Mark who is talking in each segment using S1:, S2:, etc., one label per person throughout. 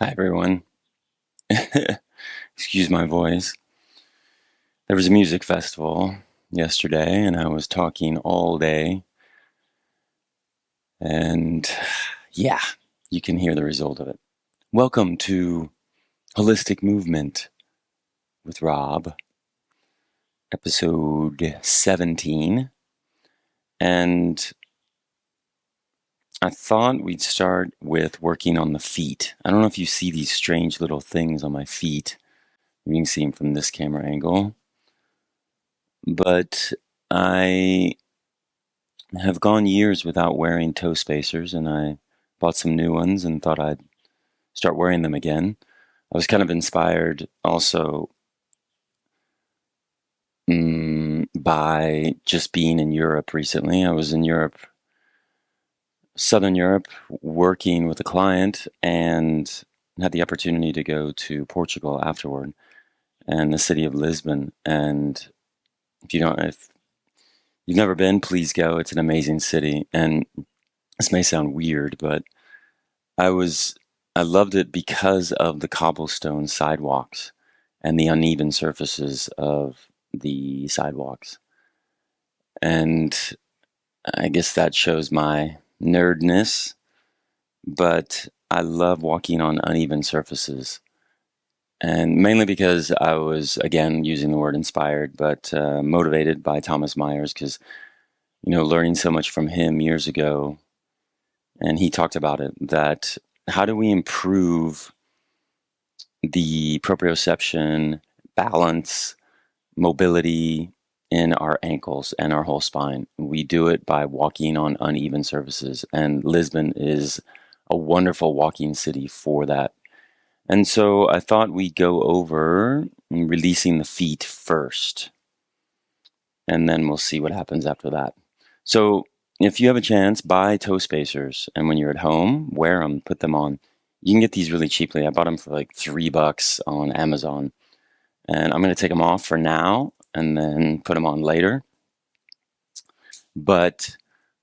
S1: Hi, everyone. Excuse my voice. There was a music festival yesterday, and I was talking all day. And yeah, you can hear the result of it. Welcome to Holistic Movement with Rob, episode 17. And I thought we'd start with working on the feet. I don't know if you see these strange little things on my feet. You can see them from this camera angle. But I have gone years without wearing toe spacers, and I bought some new ones and thought I'd start wearing them again. I was kind of inspired also by just being in Europe recently. I was in Europe, Southern Europe, working with a client and had the opportunity to go to Portugal afterward and the city of Lisbon. And if you've never been, please go. It's an amazing city. And this may sound weird, but I was I loved it because of the cobblestone sidewalks and the uneven surfaces of the sidewalks. And I guess that shows my nerdness, but I love walking on uneven surfaces. And mainly because I was, again, using the word inspired, but motivated by Thomas Myers, because, learning so much from him years ago, and he talked about it, that how do we improve the proprioception, balance, mobility in our ankles and our whole spine? We do it by walking on uneven surfaces, and Lisbon is a wonderful walking city for that. And so I thought we'd go over releasing the feet first, and then we'll see what happens after that. So if you have a chance, buy toe spacers, and when you're at home, wear them, put them on. You can get these really cheaply. I bought them for like $3 on Amazon, and I'm going to take them off for now and then put them on later. But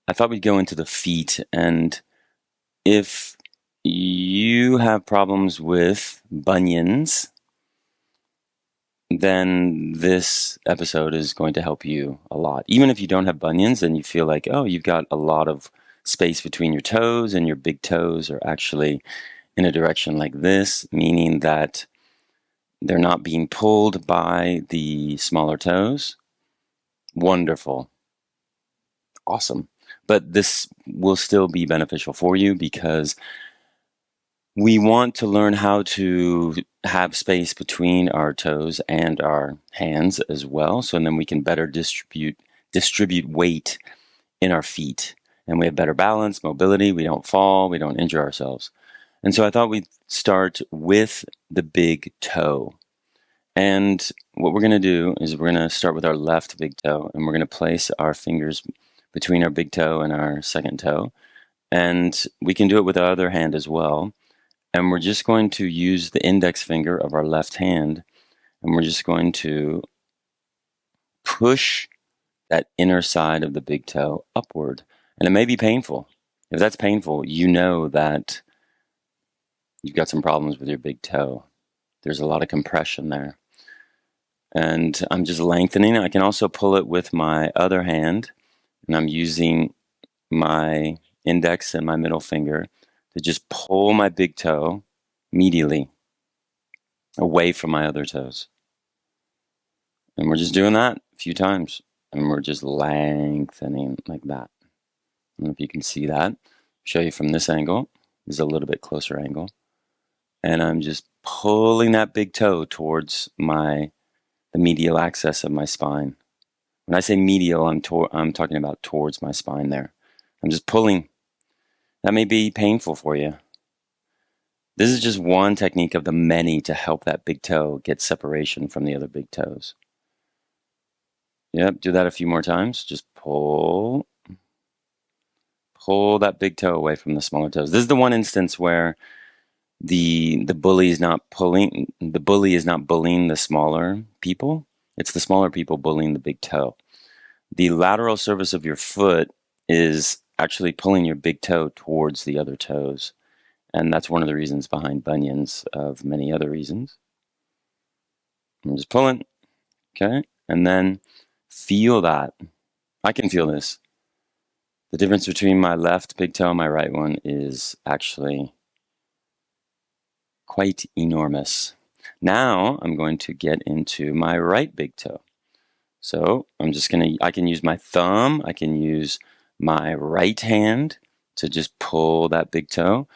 S1: I thought we'd go into the feet, and if you have problems with bunions, then this episode is going to help you a lot. Even if you don't have bunions and you feel like, oh, you've got a lot of space between your toes and your big toes are actually in a direction like this, meaning that they're not being pulled by the smaller toes. Wonderful. Awesome. But this will still be beneficial for you because we want to learn how to have space between our toes and our hands as well. So then we can better distribute weight in our feet. And we have better balance, mobility, we don't fall, we don't injure ourselves. And so I thought we'd start with the big toe. And what we're going to do is we're going to start with our left big toe, and we're going to place our fingers between our big toe and our second toe. And we can do it with our other hand as well. And we're just going to use the index finger of our left hand, and we're just going to push that inner side of the big toe upward. And it may be painful. If that's painful, you know that you've got some problems with your big toe. There's a lot of compression there. And I'm just lengthening. I can also pull it with my other hand, and I'm using my index and my middle finger to just pull my big toe medially away from my other toes. And we're just doing that a few times. And we're just lengthening like that. I don't know if you can see that. Show you from this angle. This is a little bit closer angle. And I'm just pulling that big toe towards the medial axis of my spine. When I say medial, I'm talking about towards my spine there. I'm just pulling. That may be painful for you. This is just one technique of the many to help that big toe get separation from the other big toes. Yep, do that a few more times. Just pull that big toe away from the smaller toes. This is the one instance where the bully is not bullying the smaller people. It's the smaller people bullying the big toe. The lateral surface of your foot is actually pulling your big toe towards the other toes. And that's one of the reasons behind bunions, of many other reasons. I'm just pulling, okay? And then feel that. I can feel this. The difference between my left big toe and my right one is actually quite enormous. Now I'm going to get into my right big toe. So I can use my thumb, I can use my right hand to just pull that big toe.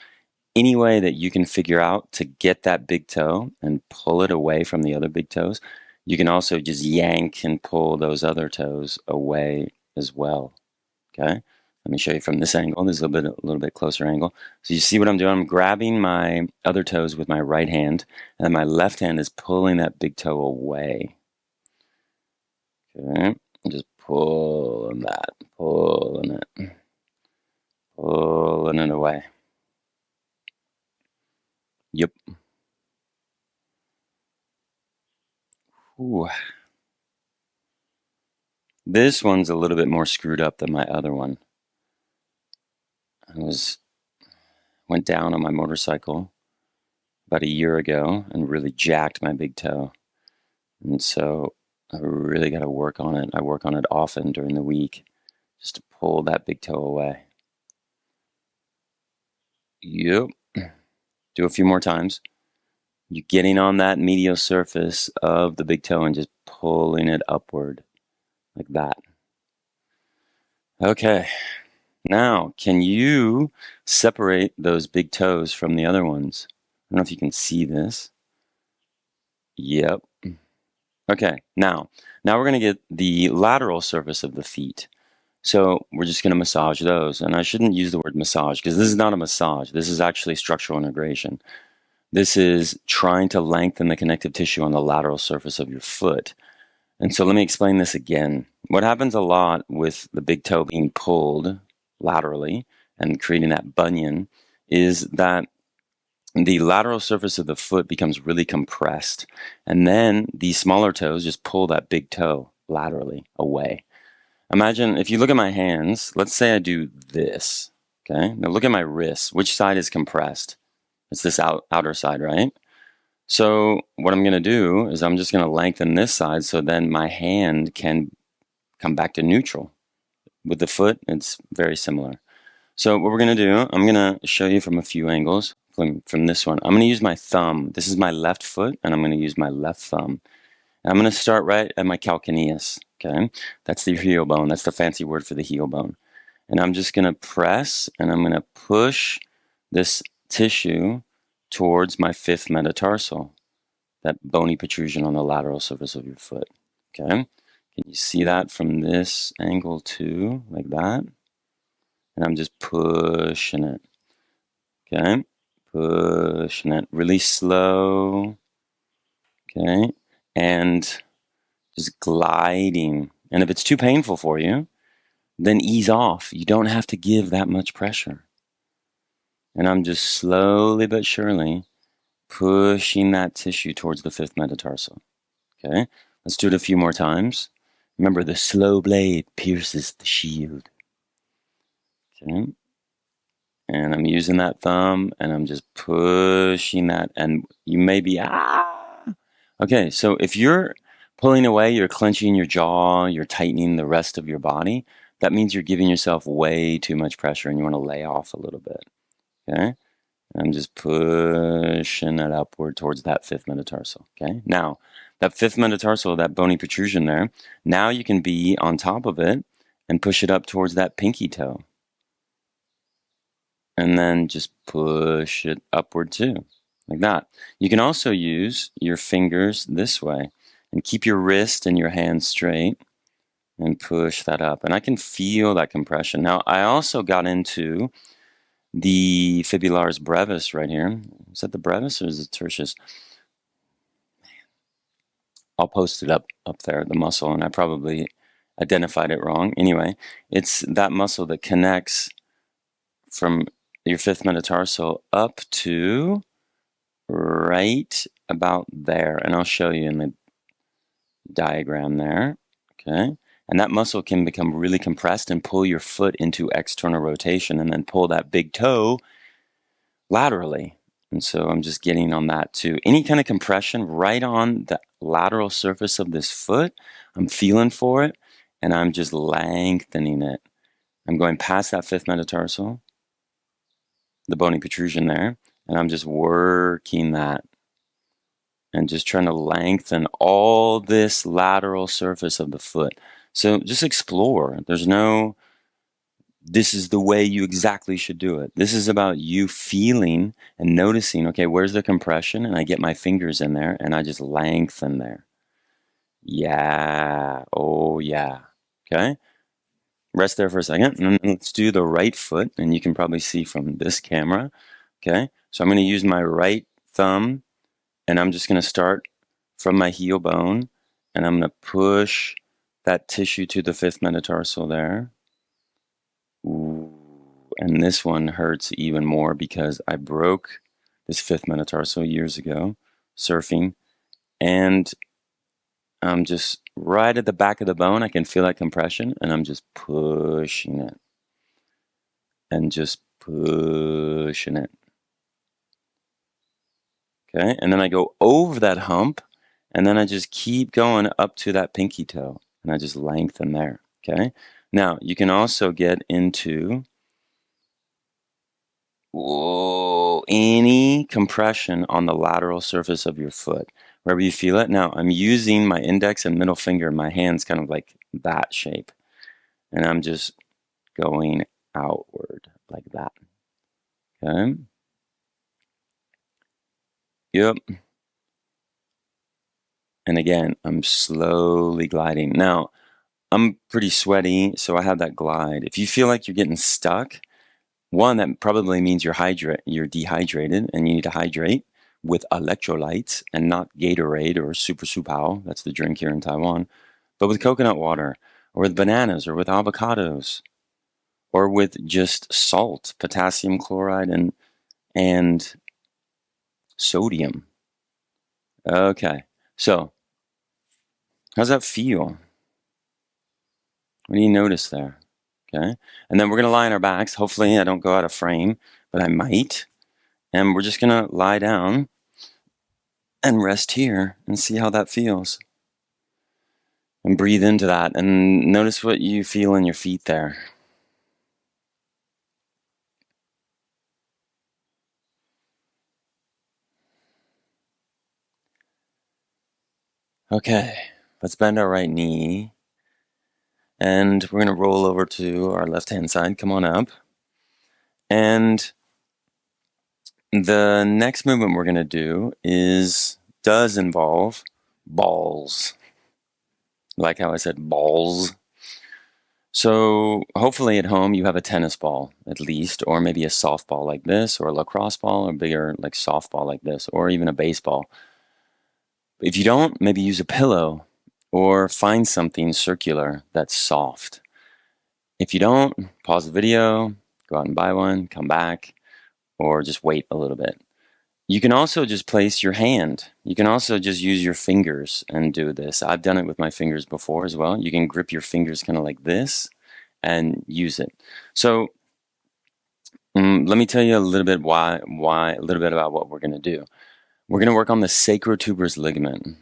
S1: Any way that you can figure out to get that big toe and pull it away from the other big toes. You can also just yank and pull those other toes away as well. Okay, let me show you from this angle. This is a little bit closer angle. So you see what I'm doing? I'm grabbing my other toes with my right hand, and then my left hand is pulling that big toe away. Okay, I'm just pulling it, pulling it away. Yep. Ooh. This one's a little bit more screwed up than my other one. Went down on my motorcycle about a year ago and really jacked my big toe. And so I really got to work on it. I work on it often during the week just to pull that big toe away. Yep. Do a few more times. You're getting on that medial surface of the big toe and just pulling it upward like that. Okay. Now, can you separate those big toes from the other ones? I don't know if you can see this. Yep. Okay, now we're going to get the lateral surface of the feet. So we're just going to massage those. And I shouldn't use the word massage because this is not a massage. This is actually structural integration. This is trying to lengthen the connective tissue on the lateral surface of your foot. And so let me explain this again. What happens a lot with the big toe being pulled laterally and creating that bunion is that the lateral surface of the foot becomes really compressed. And then these smaller toes just pull that big toe laterally away. Imagine if you look at my hands, let's say I do this. Okay, now look at my wrists. Which side is compressed? It's this outer side, right? So what I'm going to do is I'm just going to lengthen this side so then my hand can come back to neutral. With the foot, it's very similar. So what we're going to do, I'm going to show you from a few angles from this one. I'm going to use my thumb. This is my left foot, and I'm going to use my left thumb. And I'm going to start right at my calcaneus. Okay, that's the heel bone. That's the fancy word for the heel bone. And I'm just going to press, and I'm going to push this tissue towards my fifth metatarsal, that bony protrusion on the lateral surface of your foot. Okay, can you see that from this angle too, like that? And I'm just pushing it. Okay, pushing it really slow. Okay, and just gliding. And if it's too painful for you, then ease off. You don't have to give that much pressure. And I'm just slowly but surely pushing that tissue towards the fifth metatarsal. Okay, let's do it a few more times. Remember, the slow blade pierces the shield. Okay, and I'm using that thumb and I'm just pushing that. And you may be, Okay, so if you're pulling away, you're clenching your jaw, you're tightening the rest of your body, that means you're giving yourself way too much pressure and you want to lay off a little bit. Okay? I'm just pushing it upward towards that fifth metatarsal. Okay? Now, that fifth metatarsal, that bony protrusion there, now you can be on top of it and push it up towards that pinky toe. And then just push it upward too, like that. You can also use your fingers this way and keep your wrist and your hand straight and push that up. And I can feel that compression. Now, I also got into the fibularis brevis right here. Is that the brevis or is it tertius? I'll post it up there, the muscle, and I probably identified it wrong. Anyway, it's that muscle that connects from your fifth metatarsal up to right about there. And I'll show you in the diagram there. Okay. And that muscle can become really compressed and pull your foot into external rotation and then pull that big toe laterally. And so I'm just getting on that too. Any kind of compression right on the lateral surface of this foot, I'm feeling for it, and I'm just lengthening it. I'm going past that fifth metatarsal, the bony protrusion there, and I'm just working that and just trying to lengthen all this lateral surface of the foot. So just explore. There's no, this is the way you exactly should do it. This is about you feeling and noticing, okay, where's the compression? And I get my fingers in there and I just lengthen there. Yeah. Oh, yeah. Okay. Rest there for a second. And let's do the right foot. And you can probably see from this camera. Okay. So I'm going to use my right thumb and I'm just going to start from my heel bone and I'm going to push that tissue to the fifth metatarsal there. Ooh. And this one hurts even more because I broke this fifth metatarsal years ago surfing, and I'm just right at the back of the bone. I can feel that compression, and I'm just pushing it and just pushing it. Okay, and then I go over that hump, and then I just keep going up to that pinky toe, and I just lengthen there. Okay, now you can also get into any compression on the lateral surface of your foot, wherever you feel it. Now, I'm using my index and middle finger, my hands kind of like that shape, and I'm just going outward like that. Okay. Yep. And again, I'm slowly gliding. Now, I'm pretty sweaty, so I have that glide. If you feel like you're getting stuck, one, that probably means you're dehydrated and you need to hydrate with electrolytes and not Gatorade or Super Supao, that's the drink here in Taiwan, but with coconut water or with bananas or with avocados or with just salt, potassium chloride and sodium. Okay, so how's that feel? What do you notice there? Okay, and then we're going to lie on our backs. Hopefully I don't go out of frame, but I might. And we're just going to lie down and rest here and see how that feels. And breathe into that and notice what you feel in your feet there. Okay, let's bend our right knee. And we're going to roll over to our left-hand side. Come on up. And the next movement we're going to do does involve balls. Like how I said balls. So hopefully at home you have a tennis ball at least, or maybe a softball like this, or a lacrosse ball, or bigger like softball like this, or even a baseball. If you don't, maybe use a pillow or find something circular that's soft. If you don't, pause the video, go out and buy one, come back, or just wait a little bit. You can also just place your hand. You can also just use your fingers and do this. I've done it with my fingers before as well. You can grip your fingers kind of like this and use it. So let me tell you a little bit a little bit about what we're going to do. We're going to work on the sacrotuberous ligament.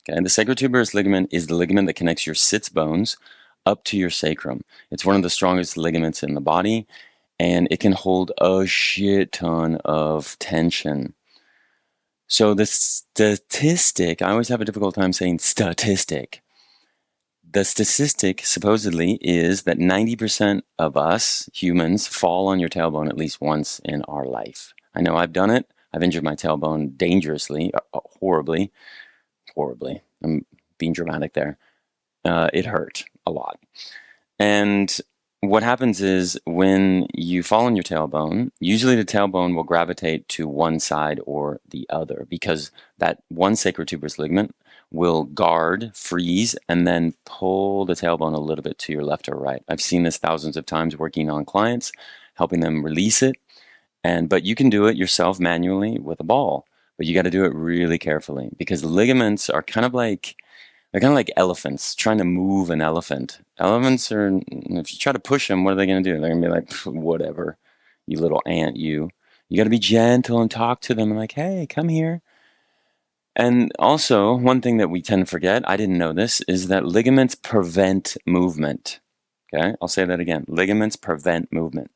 S1: Okay, the sacrotuberous ligament is the ligament that connects your sits bones up to your sacrum. It's one of the strongest ligaments in the body, and it can hold a shit ton of tension. So the statistic, I always have a difficult time saying statistic. The statistic supposedly is that 90% of us humans fall on your tailbone at least once in our life. I know I've done it. I've injured my tailbone dangerously, horribly. I'm being dramatic there. It hurt a lot. And what happens is when you fall on your tailbone, usually the tailbone will gravitate to one side or the other because that one sacrotuberous ligament will guard, freeze, and then pull the tailbone a little bit to your left or right. I've seen this thousands of times working on clients, helping them release it. But you can do it yourself manually with a ball, but you got to do it really carefully because the ligaments are they're kind of like elephants trying to move an elephant. Elephants are, if you try to push them, what are they going to do? They're going to be like, whatever. you little ant, you. You got to be gentle and talk to them and like, hey, come here. And also, one thing that we tend to forget, I didn't know this, is that ligaments prevent movement. Okay, I'll say that again. Ligaments prevent movement.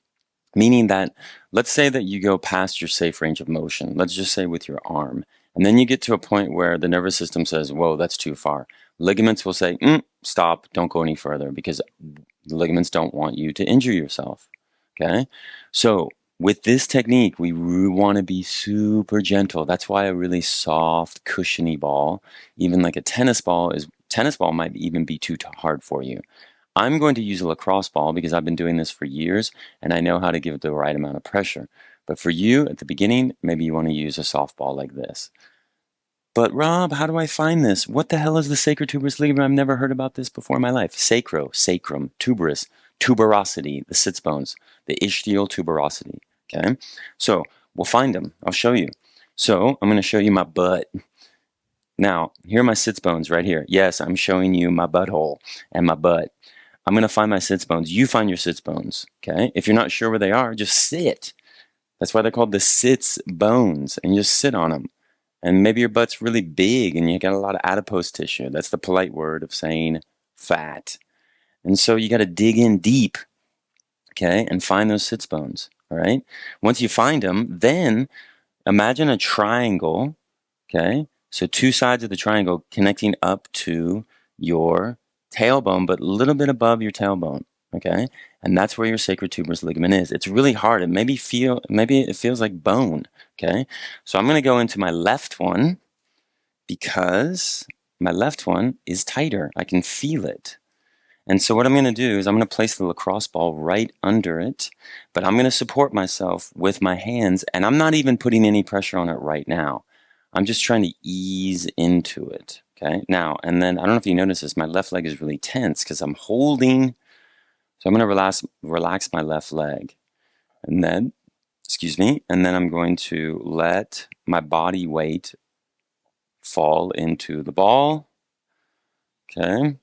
S1: Meaning that, let's say that you go past your safe range of motion, let's just say with your arm, and then you get to a point where the nervous system says, whoa, that's too far. Ligaments will say, stop, don't go any further, because the ligaments don't want you to injure yourself. Okay? So, with this technique, we want to be super gentle. That's why a really soft, cushiony ball, even like a tennis ball might even be too hard for you. I'm going to use a lacrosse ball because I've been doing this for years and I know how to give it the right amount of pressure. But for you at the beginning, maybe you want to use a softball like this. But Rob, how do I find this? What the hell is the sacrotuberous ligament? I've never heard about this before in my life. Sacro, sacrum, tuberous, tuberosity, the sits bones, the ischial tuberosity. Okay, so we'll find them. I'll show you. So I'm going to show you my butt. Now, here are my sits bones right here. Yes, I'm showing you my butthole and my butt. I'm going to find my sits bones. You find your sits bones. Okay. If you're not sure where they are, just sit. That's why they're called the sits bones, and you just sit on them. And maybe your butt's really big and you got a lot of adipose tissue. That's the polite word of saying fat. And so you got to dig in deep, okay, and find those sits bones. All right. Once you find them, then imagine a triangle, okay? So two sides of the triangle connecting up to your tailbone, but a little bit above your tailbone, okay? And that's where your sacrotuberous ligament is. It's really hard. Maybe it feels like bone, okay? So I'm going to go into my left one because my left one is tighter. I can feel it. And so what I'm going to do is I'm going to place the lacrosse ball right under it, but I'm going to support myself with my hands, and I'm not even putting any pressure on it right now. I'm just trying to ease into it, okay? Now, and then I don't know if you notice this, my left leg is really tense because I'm holding, so I'm going to relax my left leg. And then, and then I'm going to let my body weight fall into the ball, okay?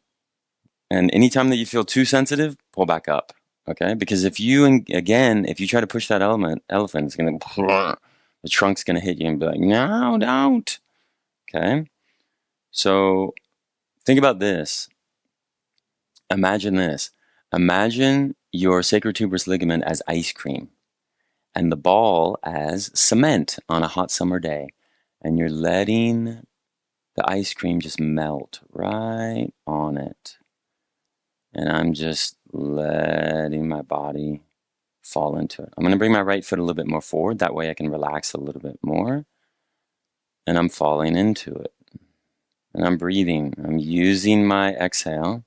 S1: And anytime that you feel too sensitive, pull back up, okay? Because if you try to push that elephant, it's going to, the trunk's going to hit you and be like, no, don't, okay? So think about this. Imagine this. Imagine your sacrotuberous ligament as ice cream and the ball as cement on a hot summer day. And you're letting the ice cream just melt right on it. And I'm just letting my body fall into it. I'm going to bring my right foot a little bit more forward. That way I can relax a little bit more. And I'm falling into it. And I'm breathing. I'm using my exhale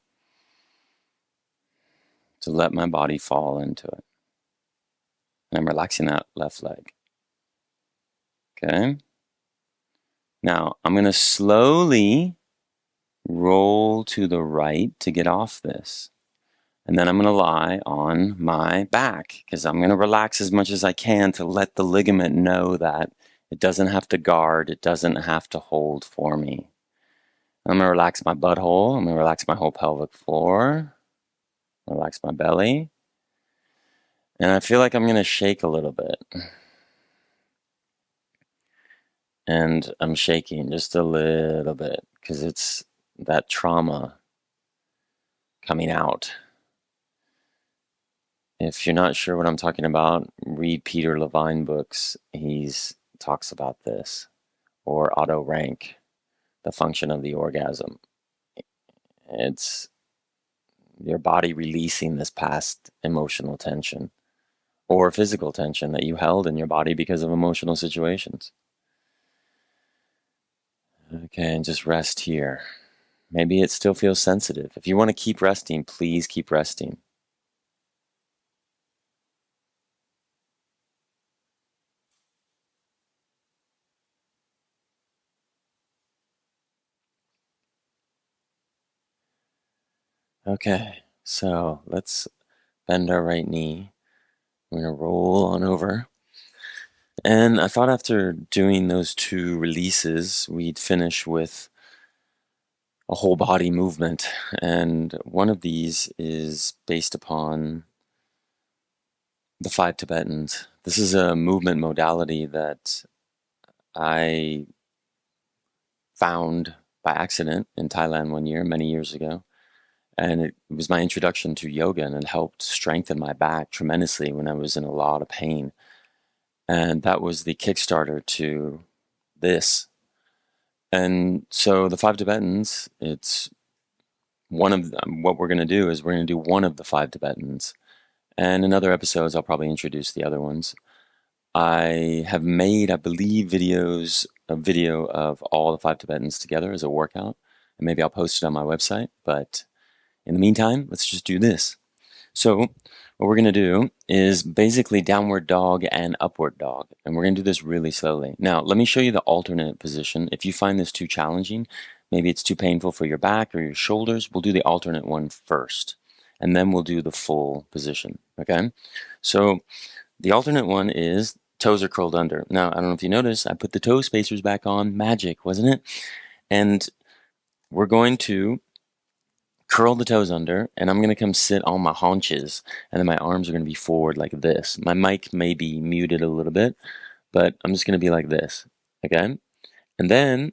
S1: to let my body fall into it. And I'm relaxing that left leg. Okay? Now, I'm going to slowly roll to the right to get off this. And then I'm going to lie on my back because I'm going to relax as much as I can to let the ligament know that it doesn't have to guard, it doesn't have to hold for me. I'm going to relax my butthole, I'm going to relax my whole pelvic floor, relax my belly. And I feel like I'm going to shake a little bit. And I'm shaking just a little bit because it's that trauma coming out. If you're not sure what I'm talking about, read Peter Levine books. He talks about this. Or Otto Rank, The Function of the Orgasm. It's your body releasing this past emotional tension or physical tension that you held in your body because of emotional situations. Okay, and just rest here. Maybe it still feels sensitive. If you want to keep resting, please keep resting. Okay, so let's bend our right knee. We're going to roll on over. And I thought after doing those two releases, we'd finish with a whole body movement. And one of these is based upon The Five Tibetans. This is a movement modality that I found by accident in Thailand one year, many years ago. And it was my introduction to yoga, and it helped strengthen my back tremendously when I was in a lot of pain. And that was the Kickstarter to this. And so the Five Tibetans, it's one of what we're going to do is we're going to do one of the Five Tibetans. And in other episodes, I'll probably introduce the other ones. I have made, I believe, a video of all the Five Tibetans together as a workout. And maybe I'll post it on my website. But in the meantime, let's just do this. So what we're going to do is basically downward dog and upward dog. And we're going to do this really slowly. Now, let me show you the alternate position. If you find this too challenging, maybe it's too painful for your back or your shoulders, we'll do the alternate one first. And then we'll do the full position, okay? So the alternate one is toes are curled under. Now, I don't know if you noticed, I put the toe spacers back on. Magic, wasn't it? And we're going to curl the toes under, and I'm going to come sit on my haunches, and then my arms are going to be forward like this. My mic may be muted a little bit, but I'm just going to be like this, okay? And then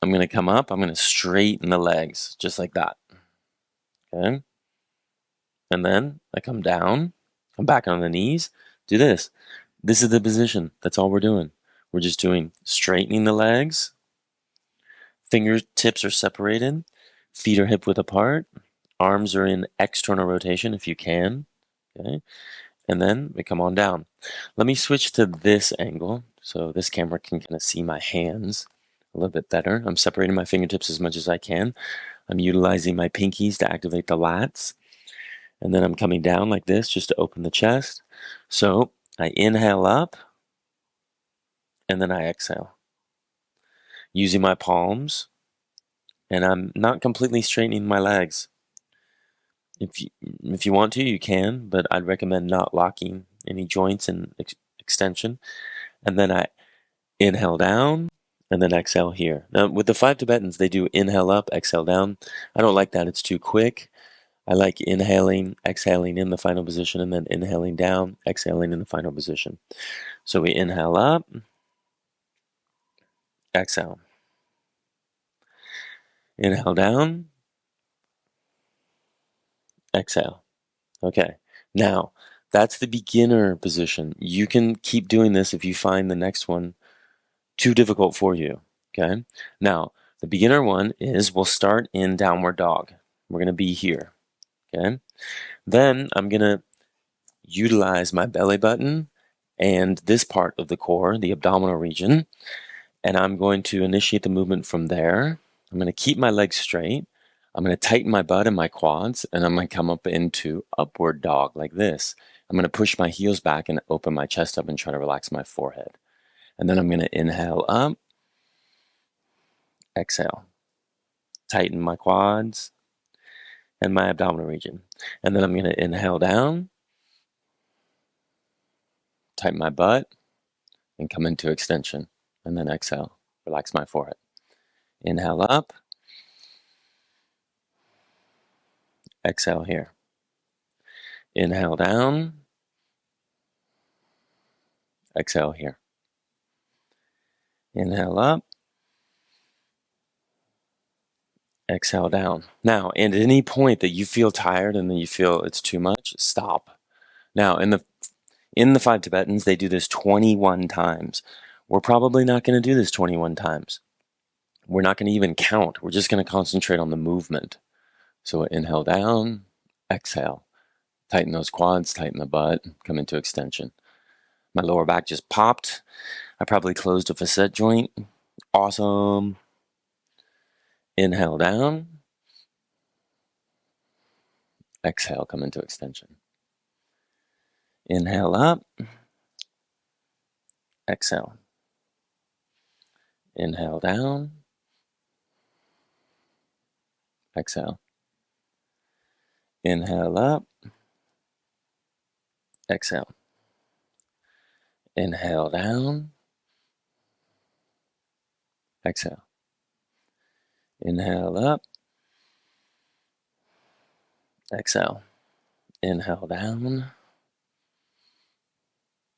S1: I'm going to come up, I'm going to straighten the legs, just like that, okay? And then I come down, come back on the knees, do this. This is the position. That's all we're doing. We're just doing straightening the legs, fingertips are separated, feet are hip width apart, arms are in external rotation if you can, okay? And then we come on down. Let me switch to this angle so this camera can kind of see my hands a little bit better. I'm separating my fingertips as much as I can. I'm utilizing my pinkies to activate the lats. And then I'm coming down like this just to open the chest. So I inhale up and then I exhale. Using my palms, and I'm not completely straightening my legs. If you want to, you can, but I'd recommend not locking any joints in extension. And then I inhale down and then exhale here. Now, with the Five Tibetans, they do inhale up, exhale down. I don't like that. It's too quick. I like inhaling, exhaling in the final position, and then inhaling down, exhaling in the final position. So we inhale up, exhale. Inhale down, exhale. Okay. Now, that's the beginner position. You can keep doing this if you find the next one too difficult for you. Okay. Now, the beginner one is we'll start in downward dog. We're going to be here. Okay. Then I'm going to utilize my belly button and this part of the core, the abdominal region, and I'm going to initiate the movement from there. I'm going to keep my legs straight. I'm going to tighten my butt and my quads, and I'm going to come up into upward dog like this. I'm going to push my heels back and open my chest up and try to relax my forehead. And then I'm going to inhale up, exhale. Tighten my quads and my abdominal region. And then I'm going to inhale down, tighten my butt, and come into extension. And then exhale, relax my forehead. Inhale up, exhale here. Inhale down, exhale here. Inhale up, exhale down. Now, and at any point that you feel tired and then you feel it's too much, stop. Now, in the Five Tibetans, they do this 21 times. We're probably not going to do this 21 times. We're not going to even count. We're just going to concentrate on the movement. So inhale down, exhale. Tighten those quads, tighten the butt, come into extension. My lower back just popped. I probably closed a facet joint. Awesome. Inhale down. Exhale, come into extension. Inhale up. Exhale. Inhale down. Exhale. Inhale up. Exhale. Inhale down. Exhale. Inhale up. Exhale. Inhale down.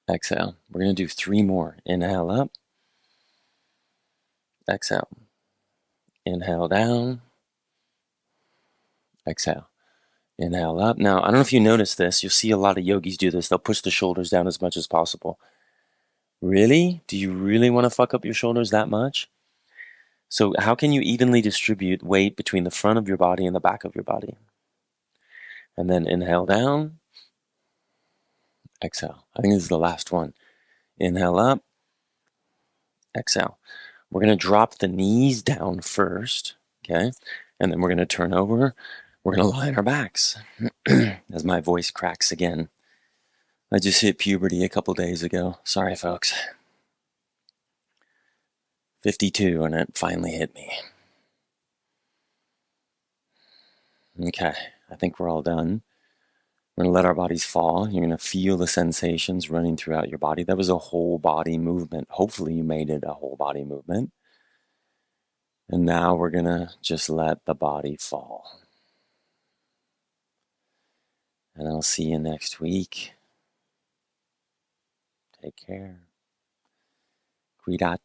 S1: exhale. We're going to do 3 more. Inhale up, exhale. Inhale down, exhale. Inhale up. Now, I don't know if you noticed this. You'll see a lot of yogis do this. They'll push the shoulders down as much as possible. Really? Do you really want to fuck up your shoulders that much? So how can you evenly distribute weight between the front of your body and the back of your body? And then inhale down, exhale. I think this is the last one. Inhale up, exhale. We're going to drop the knees down first, okay? And then we're going to turn over. We're going to lie on our backs as my voice cracks again. I just hit puberty a couple days ago. Sorry, folks. 52, and it finally hit me. Okay, I think we're all done. We're going to let our bodies fall. You're going to feel the sensations running throughout your body. That was a whole body movement. Hopefully you made it a whole body movement. And now we're going to just let the body fall. And I'll see you next week. Take care. Cuidate.